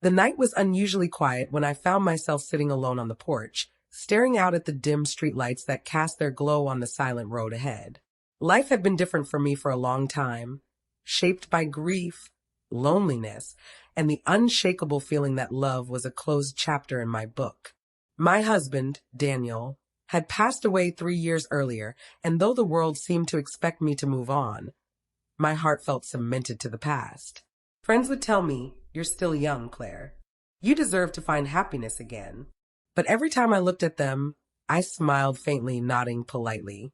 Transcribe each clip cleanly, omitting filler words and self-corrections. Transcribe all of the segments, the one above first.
The night was unusually quiet when I found myself sitting alone on the porch, staring out at the dim streetlights that cast their glow on the silent road ahead. Life had been different for me for a long time, shaped by grief, loneliness, and the unshakable feeling that love was a closed chapter in my book. My husband, Daniel, had passed away 3 years earlier, and though the world seemed to expect me to move on, my heart felt cemented to the past. Friends would tell me, "You're still young, Claire. You deserve to find happiness again." But every time I looked at them, I smiled faintly, nodding politely,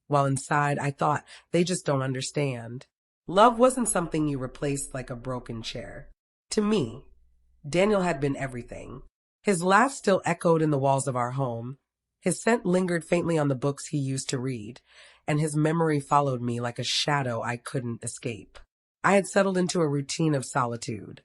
while inside I thought, they just don't understand. Love wasn't something you replaced like a broken chair. To me, Daniel had been everything. His laugh still echoed in the walls of our home. His scent lingered faintly on the books he used to read, and his memory followed me like a shadow I couldn't escape. I had settled into a routine of solitude,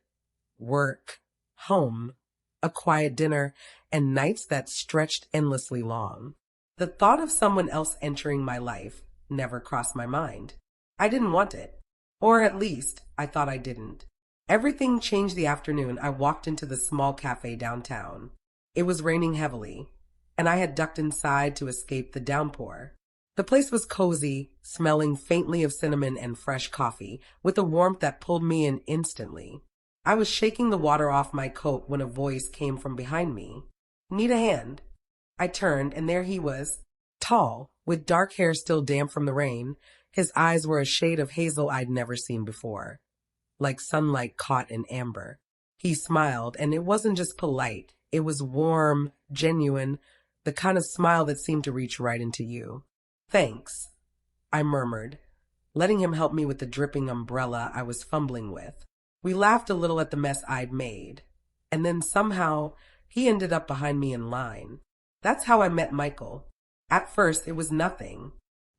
work, home, a quiet dinner, and nights that stretched endlessly long. The thought of someone else entering my life never crossed my mind. I didn't want it, or at least I thought I didn't. Everything changed the afternoon I walked into the small cafe downtown. It was raining heavily, and I had ducked inside to escape the downpour. The place was cozy, smelling faintly of cinnamon and fresh coffee, with a warmth that pulled me in instantly. I was shaking the water off my coat when a voice came from behind me. "Need a hand?" I turned, and there he was, tall, with dark hair still damp from the rain. His eyes were a shade of hazel I'd never seen before, like sunlight caught in amber. He smiled, and it wasn't just polite. It was warm, genuine, the kind of smile that seemed to reach right into you. "Thanks," I murmured, letting him help me with the dripping umbrella I was fumbling with. We laughed a little at the mess I'd made, and then somehow he ended up behind me in line. That's how I met Michael. At first, it was nothing.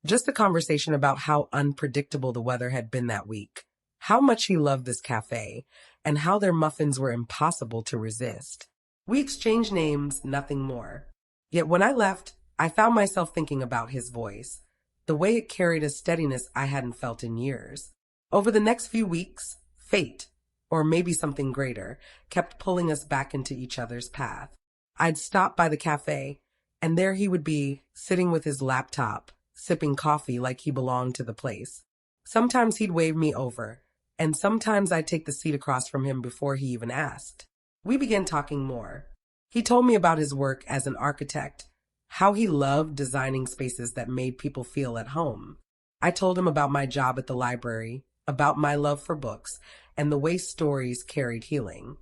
Just a conversation about how unpredictable the weather had been that week, how much he loved this cafe, and how their muffins were impossible to resist. We exchanged names, nothing more. Yet when I left, I found myself thinking about his voice, the way it carried a steadiness I hadn't felt in years. Over the next few weeks, fate, or maybe something greater, kept pulling us back into each other's path. I'd stop by the cafe, and there he would be, sitting with his laptop, sipping coffee like he belonged to the place. Sometimes he'd wave me over, and sometimes I'd take the seat across from him before he even asked. We began talking more. He told me about his work as an architect, how he loved designing spaces that made people feel at home. I told him about my job at the library, about my love for books, and the way stories carried healing.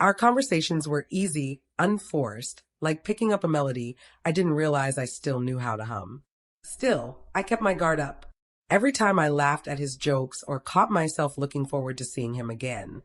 Our conversations were easy, unforced, like picking up a melody I didn't realize I still knew how to hum. Still, I kept my guard up. Every time I laughed at his jokes or caught myself looking forward to seeing him again,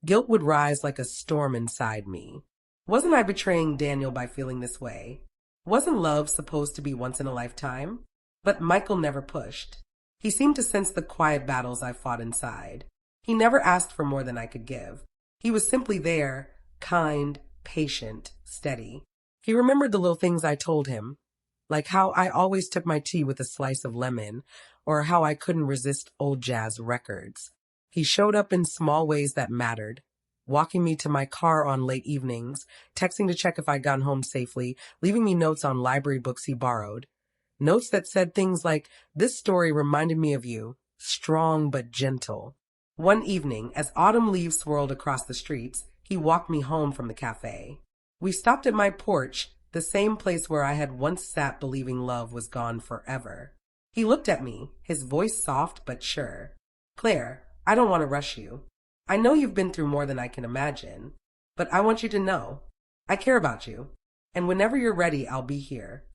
guilt would rise like a storm inside me. Wasn't I betraying Daniel by feeling this way? Wasn't love supposed to be once in a lifetime? But Michael never pushed. He seemed to sense the quiet battles I fought inside. He never asked for more than I could give. He was simply there, kind, patient, steady. He remembered the little things I told him, like how I always took my tea with a slice of lemon, or how I couldn't resist old jazz records. He showed up in small ways that mattered, walking me to my car on late evenings, texting to check if I'd gotten home safely, leaving me notes on library books he borrowed. Notes that said things like, "This story reminded me of you, strong but gentle." One evening, as autumn leaves swirled across the streets, he walked me home from the cafe. We stopped at my porch, the same place where I had once sat believing love was gone forever. He looked at me, his voice soft but sure. "Claire, I don't want to rush you. I know you've been through more than I can imagine, but I want you to know, I care about you, and whenever you're ready, I'll be here."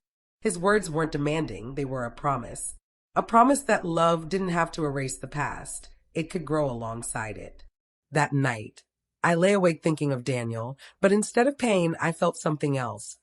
His words weren't demanding, they were a promise. A promise that love didn't have to erase the past. It could grow alongside it. That night, I lay awake thinking of Daniel, but instead of pain, I felt something else.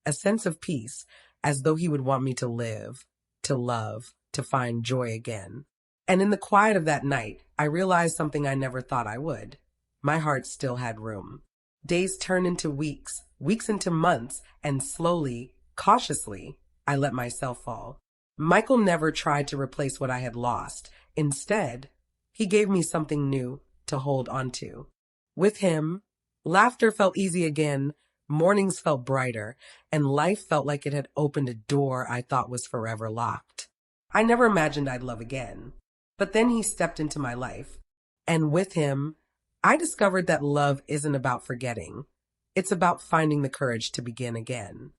A sense of peace, as though he would want me to live, to love, to find joy again. And in the quiet of that night, I realized something I never thought I would. My heart still had room. Days turned into weeks, weeks into months, and slowly, cautiously, I let myself fall. Michael never tried to replace what I had lost. Instead, he gave me something new to hold onto. With him, Laughter felt easy again, mornings felt brighter, and life felt like it had opened a door I thought was forever locked. I never imagined I'd love again. But then he stepped into my life, and with him, I discovered that love isn't about forgetting. It's about finding the courage to begin again.